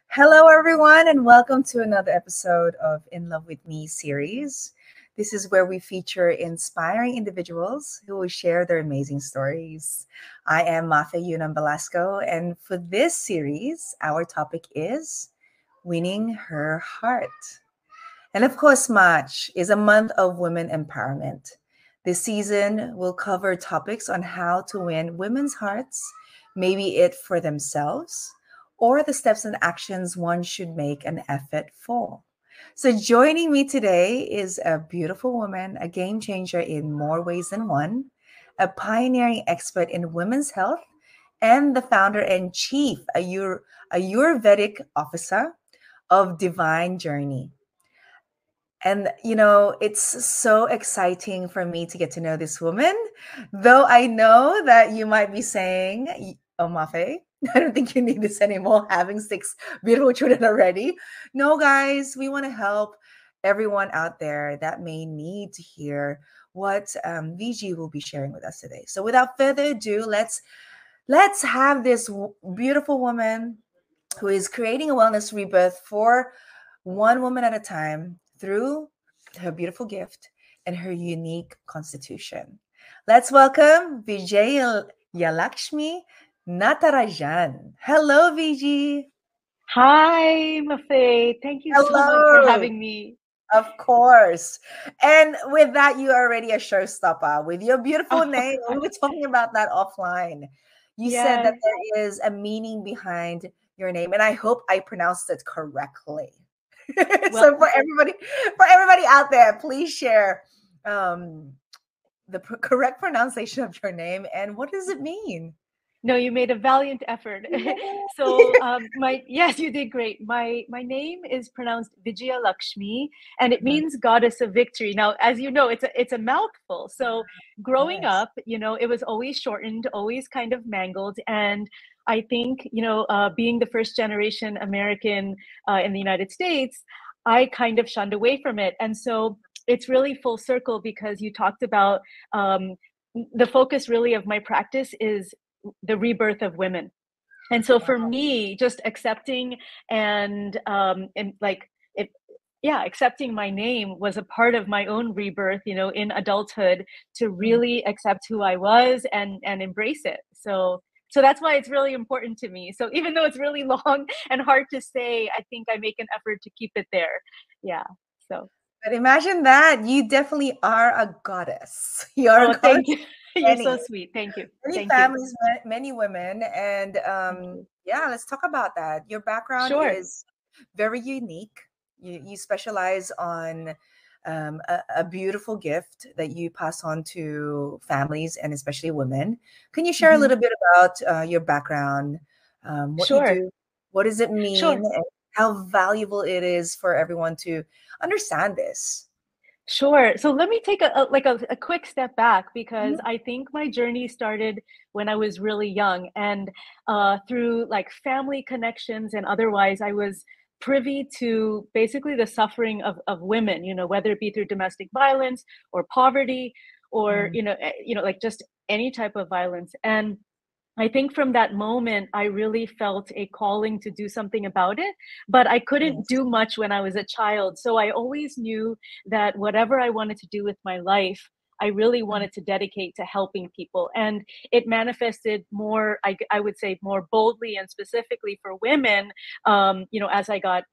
Hello, everyone, and welcome to another episode of In Love with Me series. This is where we feature inspiring individuals who will share their amazing stories. I am Mafe Yunam Velasco, and for this series, our topic is winning her heart. And of course, March is a month of women empowerment. This season will cover topics on how to win women's hearts, maybe it for themselves, or the steps and actions one should make an effort for. So, joining me today is a beautiful woman, a game changer in more ways than one, a pioneering expert in women's health, and the founder and chief Ayurvedic officer of Divine Journey. And, it's so exciting for me to get to know this woman, though I know that you might be saying, oh, Mafe, I don't think you need this anymore, having six beautiful children already. No, guys, we want to help everyone out there that may need to hear what VG will be sharing with us today. So without further ado, let's have this beautiful woman who is creating a wellness rebirth for one woman at a time through her beautiful gift and her unique constitution. Let's welcome Vijayalakshmi Natarajan. Hello, Viji. Hi, Mafe. Thank you so much for having me. Of course. And with that, you are already a showstopper with your beautiful name. We were talking about that offline. You said that there is a meaning behind your name, and I hope I pronounced it correctly. So for everybody out there, please share the correct pronunciation of your name and what does it mean? No, you made a valiant effort. So yes, you did great. My name is pronounced Vijayalakshmi, and it means goddess of victory. Now, as you know, it's a mouthful. So growing up, it was always shortened, always kind of mangled. And I think, being the first generation American in the United States, I kind of shunned away from it. And so it's really full circle because you talked about the focus really of my practice is the rebirth of women. And so for me, just accepting accepting my name was a part of my own rebirth, in adulthood, to really accept who I was and embrace it. So that's why it's really important to me. So even though it's really long and hard to say, I think I make an effort to keep it there. Yeah. So. But imagine that. You definitely are a goddess. You're a goddess. Thank you. You're so sweet. Thank you. Many families, many women. And let's talk about that. Your background is very unique. You specialize on a beautiful gift that you pass on to families and especially women. Can you share a little bit about your background, what you do, what does it mean, and how valuable it is for everyone to understand this? Sure. So let me take a quick step back because I think my journey started when I was really young, and through like family connections and otherwise, I was privy to basically the suffering of women, whether it be through domestic violence or poverty or, like just any type of violence. And I think from that moment, I really felt a calling to do something about it, but I couldn't do much when I was a child. So I always knew that whatever I wanted to do with my life, I really wanted to dedicate to helping people. And it manifested more, I would say more boldly and specifically for women, as I got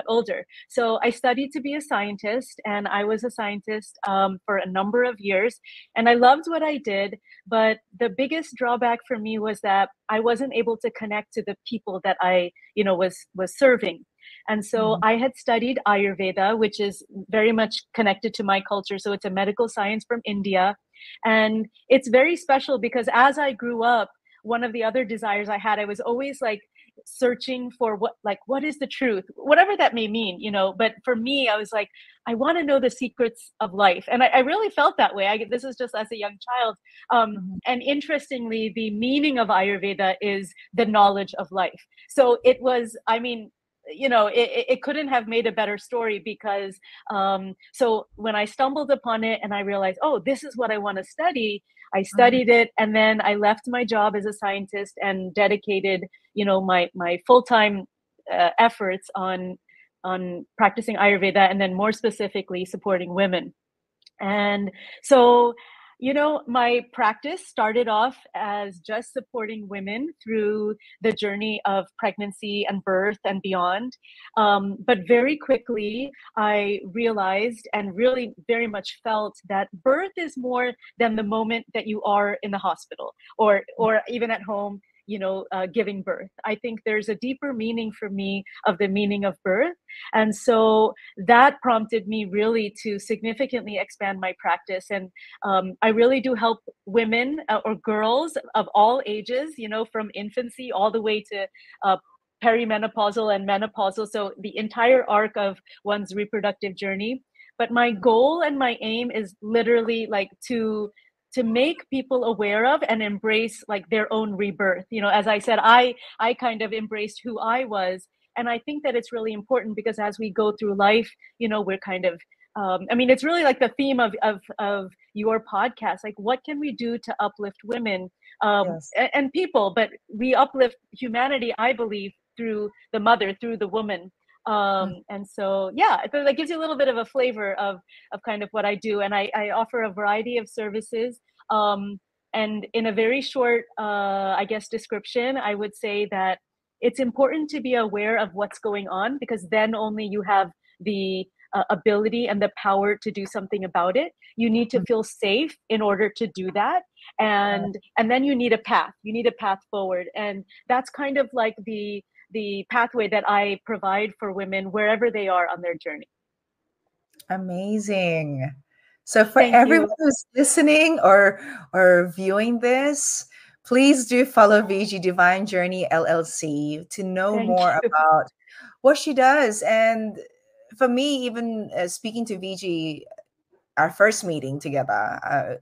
older. So I studied to be a scientist, and I was a scientist for a number of years, and I loved what I did. But the biggest drawback for me was that I wasn't able to connect to the people that I, was serving. And so I had studied Ayurveda, which is very much connected to my culture. So it's a medical science from India. And it's very special because as I grew up, one of the other desires I had. I was always like searching for what is the truth, whatever that may mean, but for me, I was like, I want to know the secrets of life. And I really felt that way. This is just as a young child. Mhm. And interestingly, the meaning of Ayurveda is the knowledge of life. So it was, I mean, it couldn't have made a better story, because so when I stumbled upon it and I realized, oh, this is what I want to study, I Mhm. studied it, and then I left my job as a scientist and dedicated, my full-time efforts on practicing Ayurveda, and then more specifically supporting women. And so, my practice started off as just supporting women through the journey of pregnancy and birth and beyond. But very quickly, I realized and really very much felt that birth is more than the moment that you are in the hospital, or even at home, giving birth. I think there's a deeper meaning for me of the meaning of birth. And so that prompted me really to significantly expand my practice. And I really do help women or girls of all ages, from infancy all the way to perimenopausal and menopausal. So the entire arc of one's reproductive journey. But my goal and my aim is literally like to make people aware of and embrace like their own rebirth. As I said, I kind of embraced who I was. And I think that it's really important, because as we go through life, we're kind of I mean, it's really like the theme of your podcast. Like, what can we do to uplift women Yes. and people? But we uplift humanity, I believe, through the mother, through the woman. Mm. And so, yeah, I feel that gives you a little bit of a flavor of kind of what I do. And I offer a variety of services. Um, and in a very short, I guess, description, I would say that it's important to be aware of what's going on, because then only you have the ability and the power to do something about it. You need to Mm. feel safe in order to do that. Right. And then you need a path. You need a path forward. And that's kind of like the pathway that I provide for women wherever they are on their journey. Amazing. So for Thank everyone you. who's listening or viewing this, please do follow VG Divine Journey LLC to know Thank more you. about what she does. And for me, even speaking to VG, our first meeting together,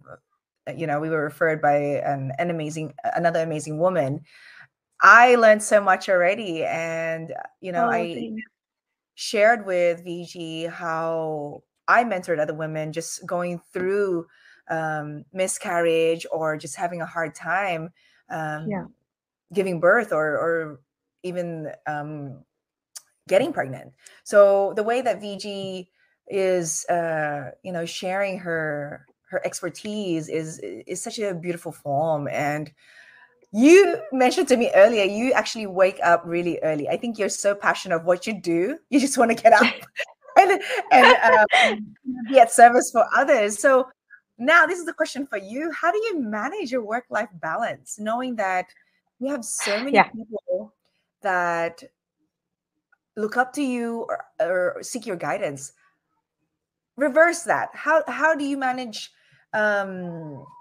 we were referred by another amazing woman. I learned so much already, and Oh, I thanks. shared with VG how I mentored other women just going through miscarriage or just having a hard time Yeah. um, giving birth or even getting pregnant. So the way that VG is, sharing her expertise is such a beautiful form. And you mentioned to me earlier, you actually wake up really early. I think you're so passionate of what you do. You just want to get up and be at service for others. So now this is the question for you. How do you manage your work-life balance, knowing that you have so many Yeah. people that look up to you or seek your guidance? Reverse that. How do you manage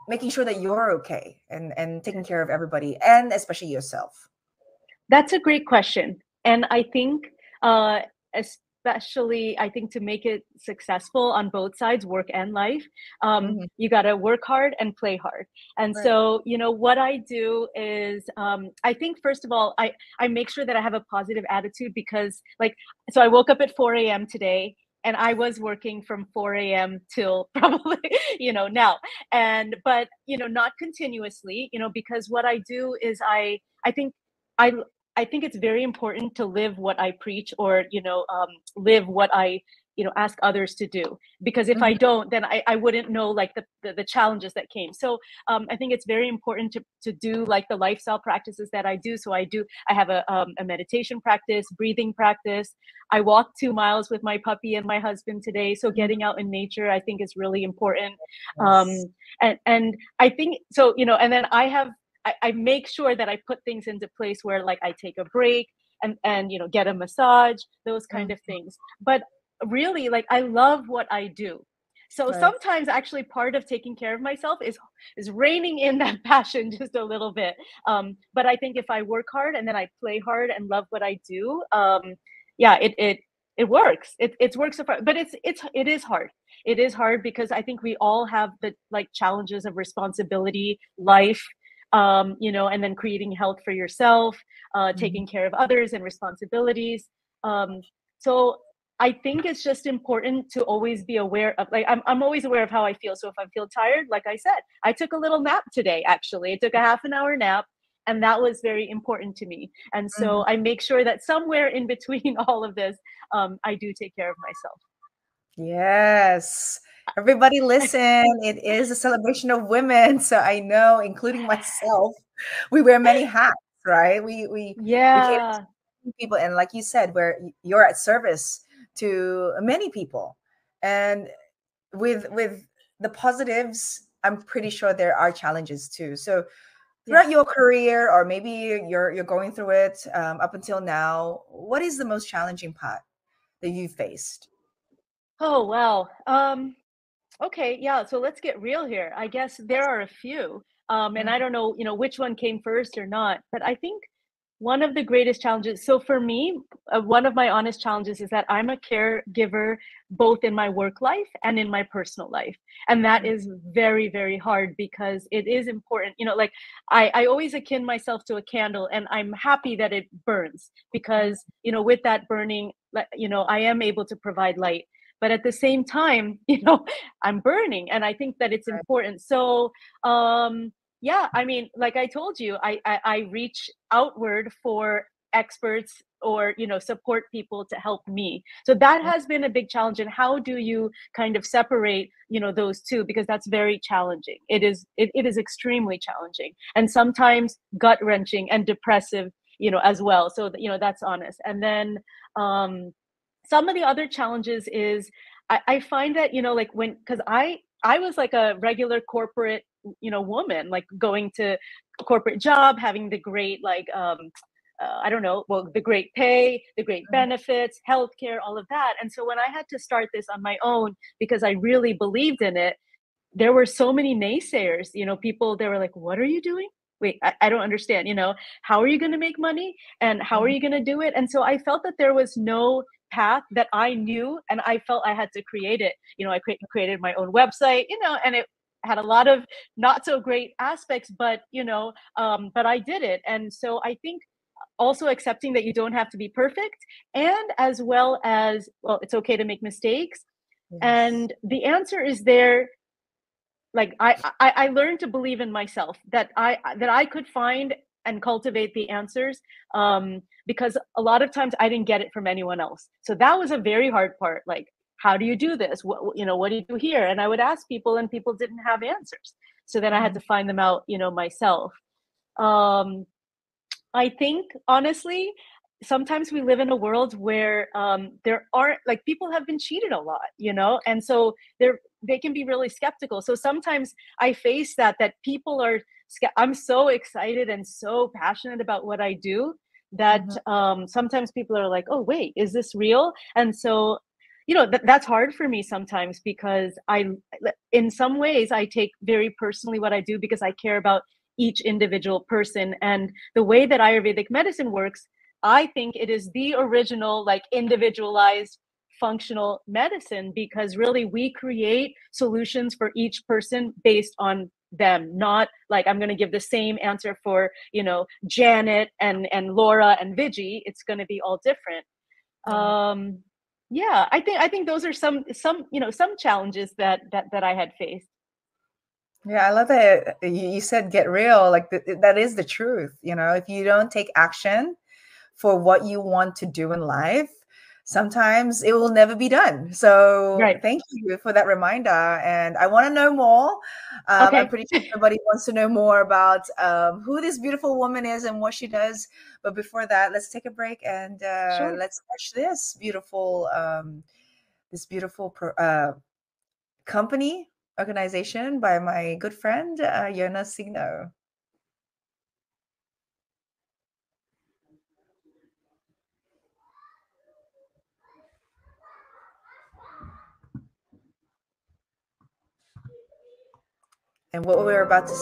making sure that you're okay and taking care of everybody and especially yourself? That's a great question. And I think, especially, I think to make it successful on both sides, work and life, Mhm. you got to work hard and play hard. And Right. so, what I do is, I think, first of all, I make sure that I have a positive attitude, because, like, so I woke up at 4 a.m. today. And I was working from 4 a.m. till probably, now. But, not continuously, because what I do is I think I I think it's very important to live what I preach, or live what I ask others to do. Because if I Mhm. don't, then I wouldn't know like the challenges that came. So I think it's very important to do like the lifestyle practices that I do. So I have a meditation practice, breathing practice. I walked 2 miles with my puppy and my husband today. So Mhm. getting out in nature, I think, is really important. Yes. And I think so. And then I make sure that I put things into place where like I take a break and get a massage, those kind Mhm. of things. But really, like, I love what I do. So Right. sometimes actually part of taking care of myself is reining in that passion just a little bit. But I think if I work hard and then I play hard and love what I do, yeah, it works. It works so far, but it is hard. It is hard because I think we all have the like challenges of responsibility, life, and then creating health for yourself, Mhm. taking care of others and responsibilities. Um, so I think it's just important to always be aware of, like, I'm always aware of how I feel. So if I feel tired, like I said, I took a little nap today, actually. I took a half an hour nap, and that was very important to me. And Mhm. so I make sure that somewhere in between all of this, I do take care of myself. Yes. Everybody listen. It is a celebration of women. So I know, including myself, we wear many hats, right? We cater Yeah. to people, and like you said, where you're at service to many people. And with the positives, I'm pretty sure there are challenges too. So throughout Yes. your career, or maybe you're going through it up until now, what is the most challenging part that you've faced? Oh, wow. Okay, yeah, so let's get real here. I guess there are a few. And I Mm, don't know, which one came first or not, but I think one of the greatest challenges, so for me, one of my honest challenges is that I'm a caregiver both in my work life and in my personal life. And that mm, is very, very hard because it is important. Like I always akin myself to a candle, and I'm happy that it burns mm, because, with that burning, I am able to provide light. But at the same time, I'm burning, and I think that it's right. important. So, yeah, I mean, like I told you, I reach outward for experts or support people to help me. So that Mm, has been a big challenge. And how do you kind of separate those two, because that's very challenging. It is extremely challenging, and sometimes gut wrenching and depressive, as well. So that's honest. And then um some of the other challenges is I find that, like when, because I was like a regular corporate, woman, like going to a corporate job, having the great, like, I don't know, well, the great pay, the great mm, benefits, healthcare, all of that. And so when I had to start this on my own because I really believed in it, there were so many naysayers, people, they were like, "What are you doing? Wait, I don't understand, how are you going to make money and how are mm, you going to do it?" And so I felt that there was no path that I knew, and I felt I had to create it. I created my own website, and it had a lot of not so great aspects, but but I did it. And so I think also accepting that you don't have to be perfect, and as well as, well, it's okay to make mistakes. yes. And the answer is there. Like I learned to believe in myself that I could find and cultivate the answers, because a lot of times I didn't get it from anyone else. So that was a very hard part. Like, how do you do this? What do you do here? And I would ask people, and people didn't have answers. So then I had Mhm, to find them out, myself. Um, I think honestly, sometimes we live in a world where there aren't, like, people have been cheated a lot, and so they can be really skeptical. So sometimes I face that people are. I'm so excited and so passionate about what I do that mhm, sometimes people are like, "Oh, wait, is this real?" And so. That's hard for me sometimes because in some ways, I take very personally what I do because I care about each individual person. And the way that Ayurvedic medicine works, I think it is the original, like, individualized functional medicine, because really we create solutions for each person based on them, not like I'm going to give the same answer for Janet and Laura and Viji. It's going to be all different. right. um yeah, I think those are some challenges that I had faced. Yeah, I love that you said get real. Like that is the truth. If you don't take action for what you want to do in life, sometimes it will never be done. So Right. thank you for that reminder. And I want to know more. I'm Okay. pretty sure everybody wants to know more about who this beautiful woman is and what she does. But before that, let's take a break and Sure. let's watch this beautiful company organization by my good friend Yona Signo. And what we're about to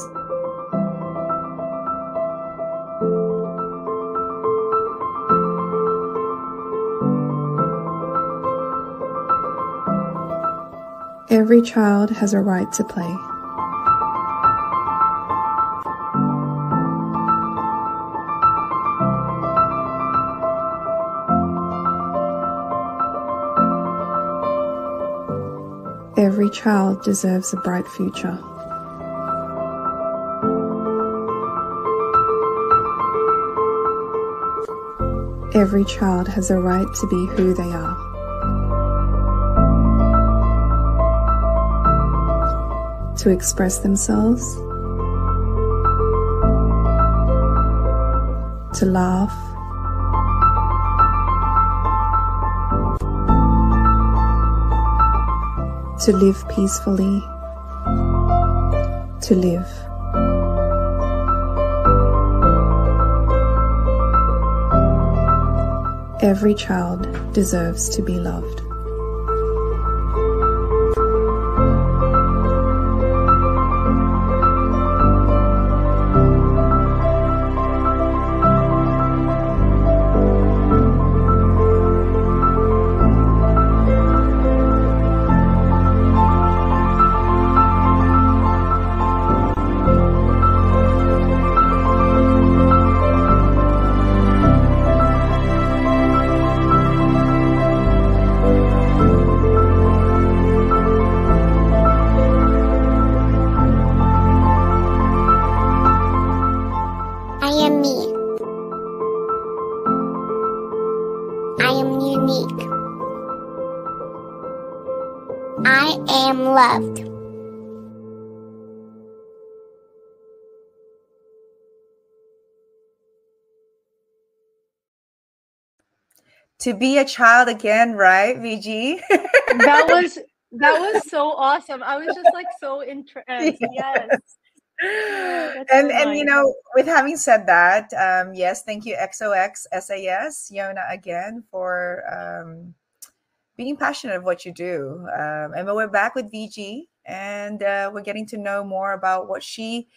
Every child has a right to play. Every child deserves a bright future. Every child has a right to be who they are. To express themselves, to laugh, to live peacefully, to live. Every child deserves to be loved. I am me. I am unique. I am loved. to be a child again, right, VG? That was so awesome. I was just like so entranced. Yes. Oh, that's so And nice. with having said that, yes, thank you XOX SAS Yona again for being passionate of what you do. And we're back with VG, and we're getting to know more about what she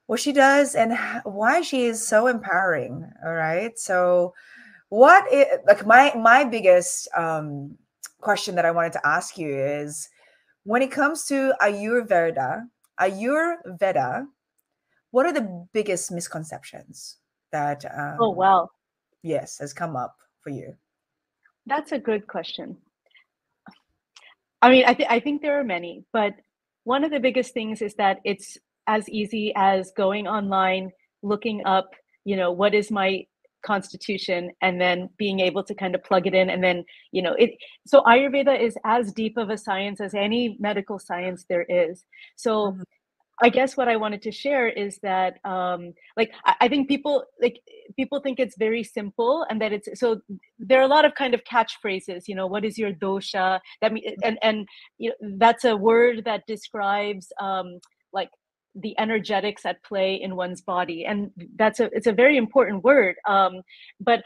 does and why she is so empowering. All right, so what is like my biggest question that I wanted to ask you is, when it comes to Ayurveda, what are the biggest misconceptions that Oh, wow. yes, has come up for you? That's a good question. I mean, I think there are many, but one of the biggest things is that it's as easy as going online, looking up, what is my constitution, and then being able to kind of plug it in, and then, it. So Ayurveda is as deep of a science as any medical science there is. So Mhm. I guess what I wanted to share is that, I think people think it's very simple, and that it's so there are a lot of kind of catchphrases. What is your dosha? That mean, and that's a word that describes like the energetics at play in one's body, and it's a very important word. But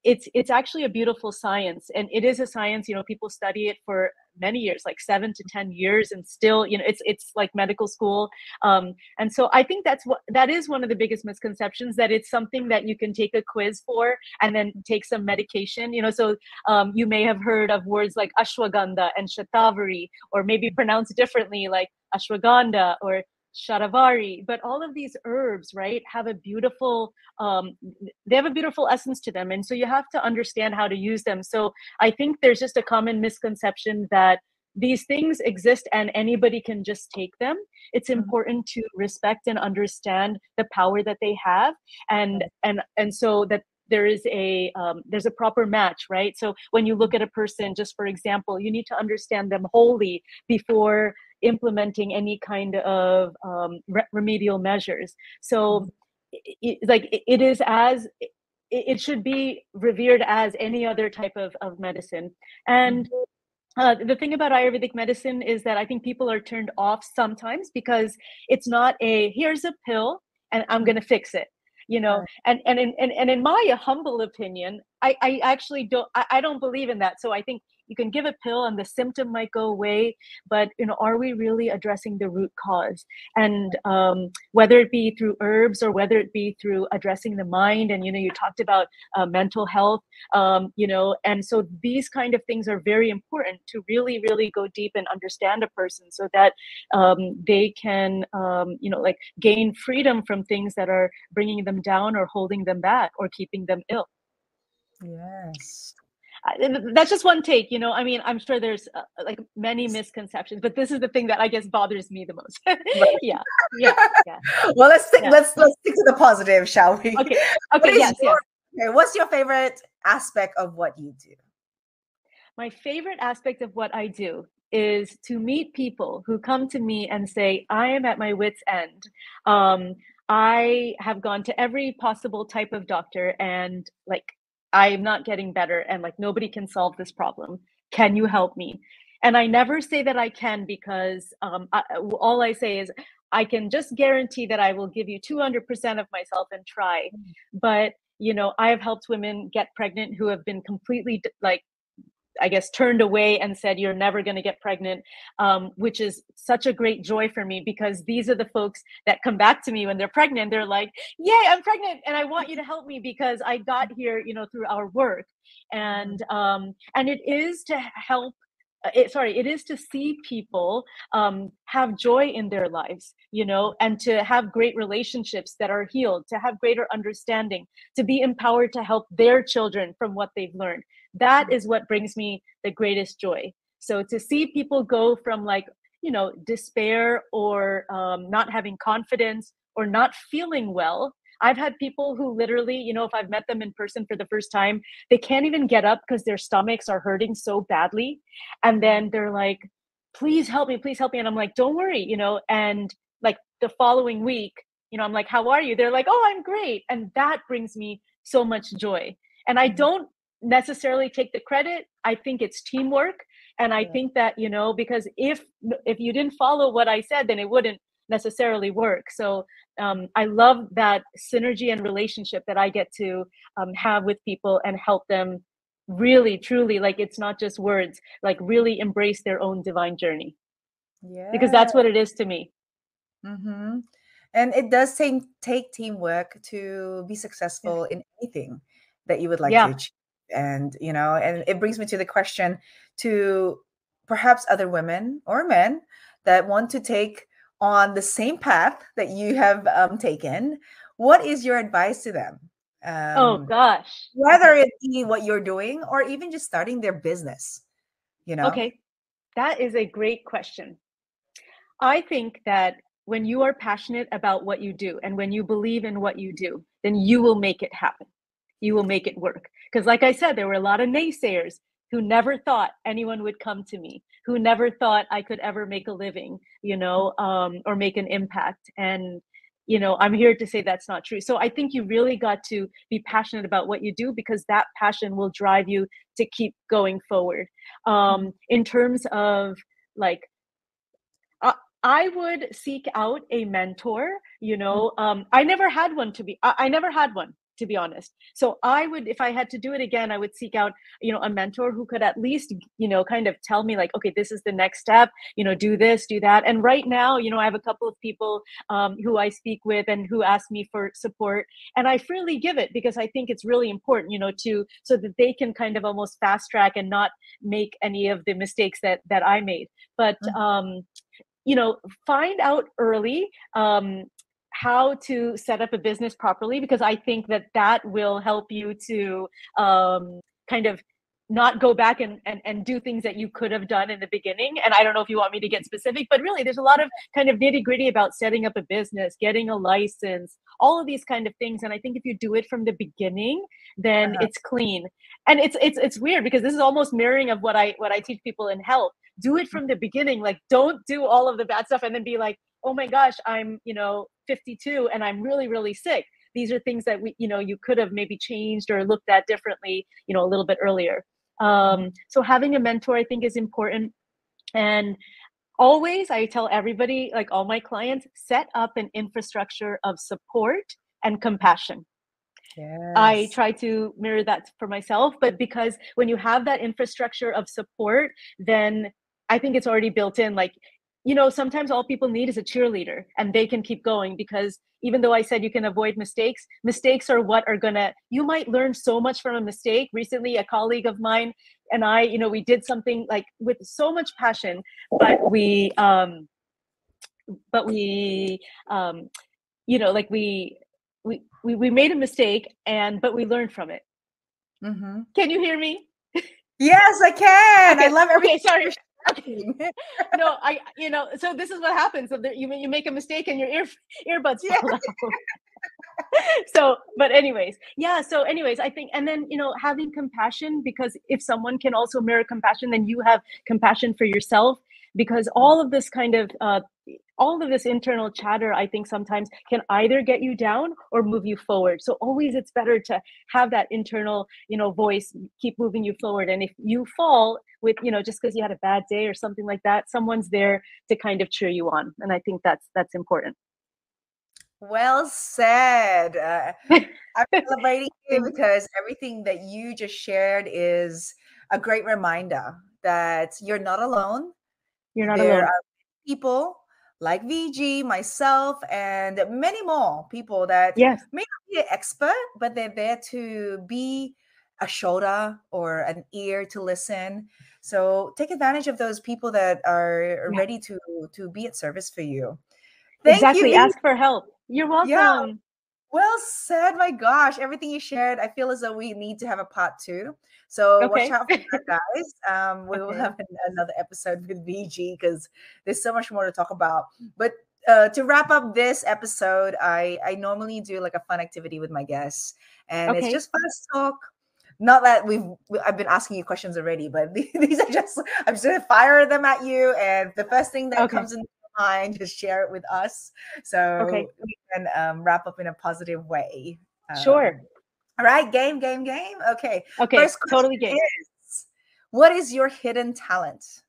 it's actually a beautiful science, and it is a science. People study it for many years, like 7 to 10 years, and still, it's like medical school. And so I think that is one of the biggest misconceptions, that it's something that you can take a quiz for and then take some medication. So you may have heard of words like ashwagandha and shatavari, or maybe pronounced differently like ashwagandha or shatavari. But all of these herbs, right, have a beautiful essence to them, and so you have to understand how to use them. So I think there's just a common misconception that these things exist and anybody can just take them. It's important to respect and understand the power that they have, and so that there's a proper match, right? So when you look at a person, just for example, you need to understand them wholly before implementing any kind of remedial measures. So it should be revered as any other type of medicine. And the thing about Ayurvedic medicine is that I think people are turned off sometimes because it's not here's a pill and I'm going to fix it. Right. And in my humble opinion, I actually don't believe in that. So I think you can give a pill and the symptom might go away, but are we really addressing the root cause? And whether it be through herbs or whether it be through addressing the mind, and you talked about mental health, and so these kind of things are very important to really, really go deep and understand a person, so that they can, like gain freedom from things that are bringing them down or holding them back or keeping them ill. Yes. That's just one take, I mean, I'm sure there's like many misconceptions, but this is the thing that I guess bothers me the most. Yeah. Well, let's stick to the positive, shall we? Okay. Yes. Okay, what's your favorite aspect of what you do? My favorite aspect of what I do is to meet people who come to me and say, I am at my wit's end. I have gone to every possible type of doctor, and like, I'm not getting better, and like, nobody can solve this problem. Can you help me? And I never say that I can, because all I say is, I can just guarantee that I will give you 200% of myself and try. But, I have helped women get pregnant who have been completely I guess, turned away and said, you're never going to get pregnant, which is such a great joy for me, because these are the folks that come back to me when they're pregnant. They're like, yay, I'm pregnant, and I want you to help me because I got here, through our work. And it is to help. It is to see people have joy in their lives, and to have great relationships that are healed, to have greater understanding, to be empowered to help their children from what they've learned. That is what brings me the greatest joy. So to see people go from despair, or not having confidence, or not feeling well. I've had people who literally, if I've met them in person for the first time, they can't even get up because their stomachs are hurting so badly. And then they're like, please help me. And I'm like, don't worry, and like the following week, I'm like, how are you? They're like, oh, I'm great. And that brings me so much joy. And I don't necessarily take the credit. I think it's teamwork. And I think that, because if you didn't follow what I said, then it wouldn't necessarily work. So I love that synergy and relationship that I get to have with people and help them really, truly, like, it's not just words, like really embrace their own divine journey. Yeah. Because that's what it is to me. Mm-hmm. And it does take teamwork to be successful in anything that you would like to achieve. And, and it brings me to the question to perhaps other women or men that want to take on the same path that you have taken. What is your advice to them? Oh, gosh. Whether it be what you're doing or even just starting their business, Okay. That is a great question. I think that when you are passionate about what you do and when you believe in what you do, then you will make it happen. You will make it work. Because like I said, there were a lot of naysayers who never thought anyone would come to me, who never thought I could ever make a living, or make an impact. And, I'm here to say that's not true. So I think you really got to be passionate about what you do, because that passion will drive you to keep going forward. In terms of like, I would seek out a mentor, I never had one I never had one, to be honest. So I would, if I had to do it again, I would seek out, a mentor who could at least, kind of tell me like, okay, this is the next step, do this, do that. And right now, I have a couple of people who I speak with and who ask me for support, and I freely give it, because I think it's really important, so that they can kind of almost fast track and not make any of the mistakes that I made. But, find out early how to set up a business properly, because I think that will help you to kind of not go back and do things that you could have done in the beginning. And I don't know if you want me to get specific, but really there's a lot of kind of nitty gritty about setting up a business, getting a license, all of these kind of things. And I think if you do it from the beginning, then it's clean. And it's weird, because this is almost mirroring of what I teach people in health. Do it from the beginning. Like, don't do all of the bad stuff and then be like, oh my gosh, I'm, 52 and I'm really, really sick. These are things that you could have maybe changed or looked at differently, a little bit earlier. So having a mentor, I think, is important. And always, I tell everybody, like all my clients, set up an infrastructure of support and compassion. I Yes. try to mirror that for myself. But because when you have that infrastructure of support, then I think it's already built in. Like, sometimes all people need is a cheerleader and they can keep going, because even though I said you can avoid mistakes, mistakes are what are you might learn so much from a mistake. Recently, a colleague of mine and I, we did something like with so much passion, but we like we made a mistake, but we learned from it. Mm-hmm. Can you hear me? Yes, I can. I Okay. love everything. Okay, sorry. Okay. No, so this is what happens. So you make a mistake and your earbuds Yeah. fall out. But anyways, yeah. So anyways, I think, and then, having compassion, because if someone can also mirror compassion, then you have compassion for yourself, because all of this internal chatter, I think sometimes can either get you down or move you forward. So always it's better to have that internal, voice keep moving you forward. And if you fall with, just because you had a bad day or something like that, someone's there to kind of cheer you on. And I think that's important. Well said. I'm celebrating you Thank- because everything that you just shared is a great reminder that you're not alone. You're not There alone. are people like VG, myself, and many more people that Yes. may not be an expert, but they're there to be a shoulder or an ear to listen. So take advantage of those people that are Yeah. ready to be at service for you. Thank you, Exactly. VG. Ask for help. You're Yeah, welcome. well said. My gosh, everything you shared, I feel as though we need to have a part two. So watch Okay. out for that, guys. We will Okay. have another episode with VG because there's so much more to talk about. But to wrap up this episode, I normally do like a fun activity with my guests, and it's Okay. just fast talk. Not that I've been asking you questions already, but these are just I'm just gonna fire them at you, and the first thing that Okay. comes in mind, just share it with us. So Okay. we can wrap up in a positive way. Sure. All right, game. Okay. Okay. First question Totally game. is, what is your hidden talent?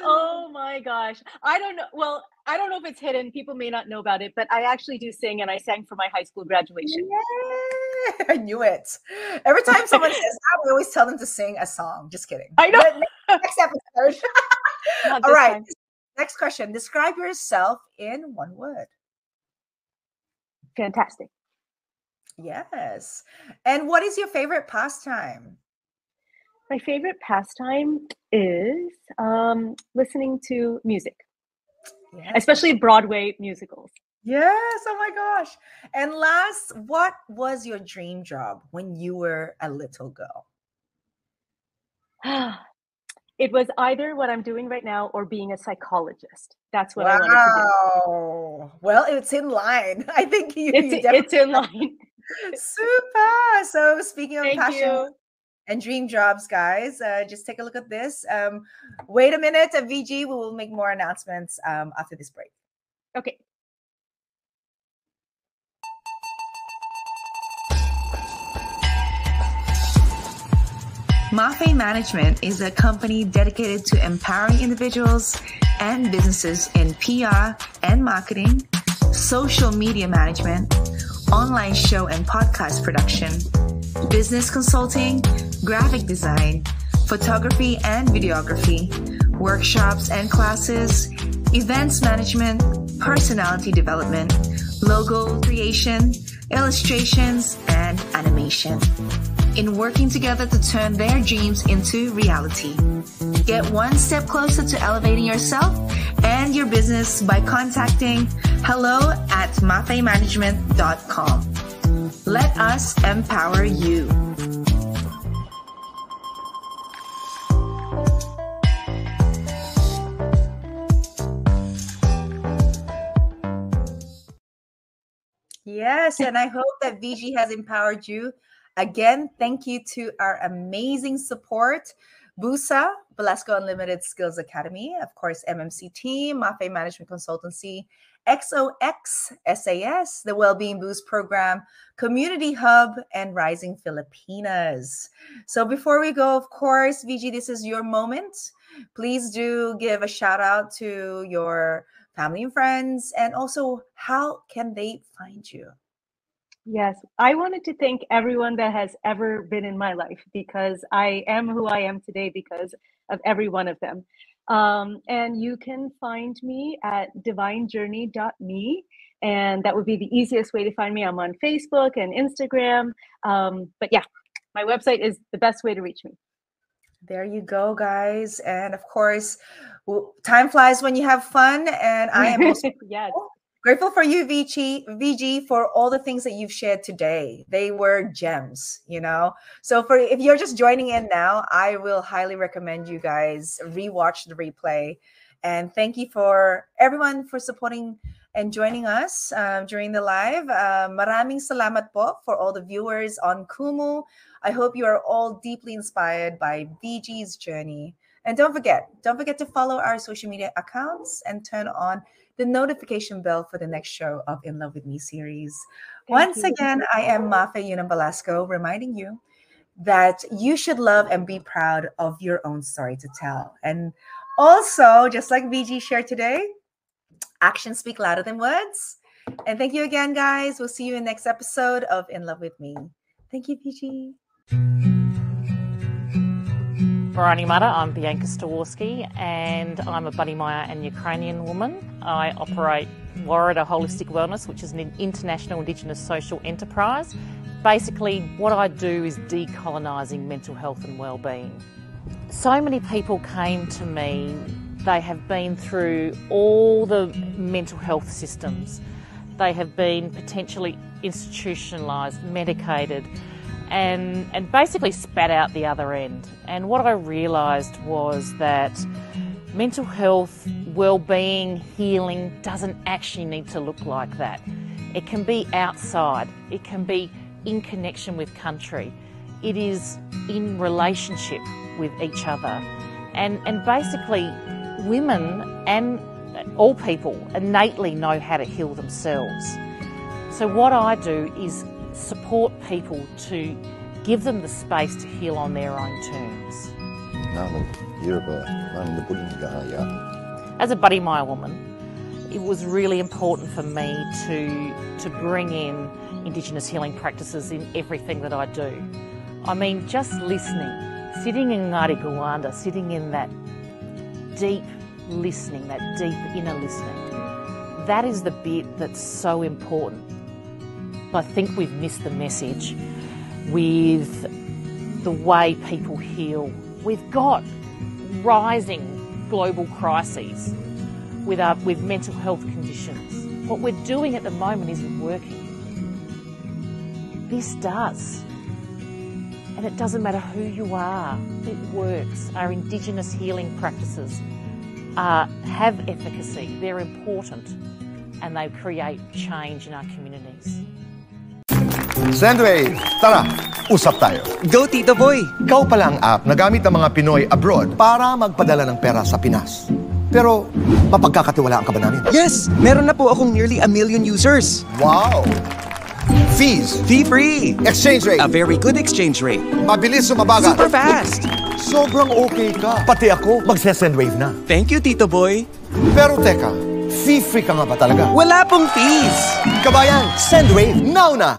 Oh my gosh. I don't know. Well, I don't know if it's hidden. People may not know about it, but I actually do sing, and I sang for my high school graduation. Yeah, I knew it. Every time someone says that, we always tell them to sing a song. Just kidding. I know. But next episode. Not All this right. time. Next question. Describe yourself in one word. Fantastic. Yes. And what is your favorite pastime? My favorite pastime is listening to music, Yes. especially Broadway musicals. Yes. Oh my gosh. And last, what was your dream job when you were a little girl? It was either what I'm doing right now or being a psychologist. That's what I wanted to do. Wow. Well, it's in line. I think you definitely It's in line. super. So speaking of Thank passion you. and dream jobs, guys, just take a look at this. Wait a minute, VG. We will make more announcements after this break. Okay. Mafe Management is a company dedicated to empowering individuals and businesses in PR and marketing, social media management, online show and podcast production, business consulting, graphic design, photography and videography, workshops and classes, events management, personality development, logo creation, illustrations, and animation. In working together to turn their dreams into reality. Get one step closer to elevating yourself and your business by contacting hello@mafemanagement.com. Let us empower you. Yes, and I hope that VG has empowered you. Again, thank you to our amazing support, Busa, Velasco Unlimited Skills Academy, of course, MMC team, Mafe Management Consultancy, XOX SAS, the Wellbeing Boost Program, Community Hub, and Rising Filipinas. So before we go, of course, VG, this is your moment. Please do give a shout out to your family and friends, and also how can they find you? Yes, I wanted to thank everyone that has ever been in my life, because I am who I am today because of every one of them. And you can find me at divinejourney.me, and that would be the easiest way to find me. I'm on Facebook and Instagram. But yeah, my website is the best way to reach me. There you go, guys. And of course, time flies when you have fun. And I am also Yes. grateful for you, VG, for all the things that you've shared today. They were gems, you know. So if you're just joining in now, I will highly recommend you guys rewatch the replay. And thank you for everyone for supporting and joining us during the live. Maraming salamat po for all the viewers on Kumu. I hope you are all deeply inspired by VG's journey. And don't forget to follow our social media accounts and turn on the notification bell for the next show of In Love With Me series. Once again, I am Mafe Yunam Velasco, reminding you that you should love and be proud of your own story to tell. And also, just like VG shared today, actions speak louder than words. And thank you again, guys. We'll see you in the next episode of In Love With Me. Thank you, VG. Barani Mata, I'm Bianca Staworski, and I'm a Buddy Maya and Ukrainian woman. I operate Warrida Holistic Wellness, which is an international Indigenous social enterprise. Basically, what I do is decolonising mental health and wellbeing. So many people came to me, they have been through all the mental health systems. They have been potentially institutionalised, medicated, and basically spat out the other end. And what I realised was that mental health, well-being, healing doesn't actually need to look like that. It can be outside, it can be in connection with country, it is in relationship with each other. And basically women and all people innately know how to heal themselves. So what I do is support people to give them the space to heal on their own terms. As a Buddy Maya woman, it was really important for me to bring in Indigenous healing practices in everything that I do. I mean, just listening, sitting in Ngāti Gawanda, sitting in that deep listening, that deep inner listening, that is the bit that's so important. I think we've missed the message with the way people heal. We've got rising global crises with mental health conditions. What we're doing at the moment isn't working. This does. And it doesn't matter who you are, it works. Our Indigenous healing practices have efficacy, they're important, and they create change in our communities. Sendwave, tara, usap tayo. Go, Tito Boy! Ikaw pala ang app na gamit ng mga Pinoy abroad para magpadala ng pera sa Pinas. Pero, mapagkakatiwalaan ka ba namin? Yes! Meron na po akong nearly 1 million users. Wow! Fees? Fee-free! Exchange rate? A very good exchange rate. Mabilis sumabagat? Super fast! Sobrang okay ka. Pati ako, magse-Sendwave na. Thank you, Tito Boy. Pero teka, fee-free ka nga ba talaga? Wala pong fees! Kabayan, Sendwave now na!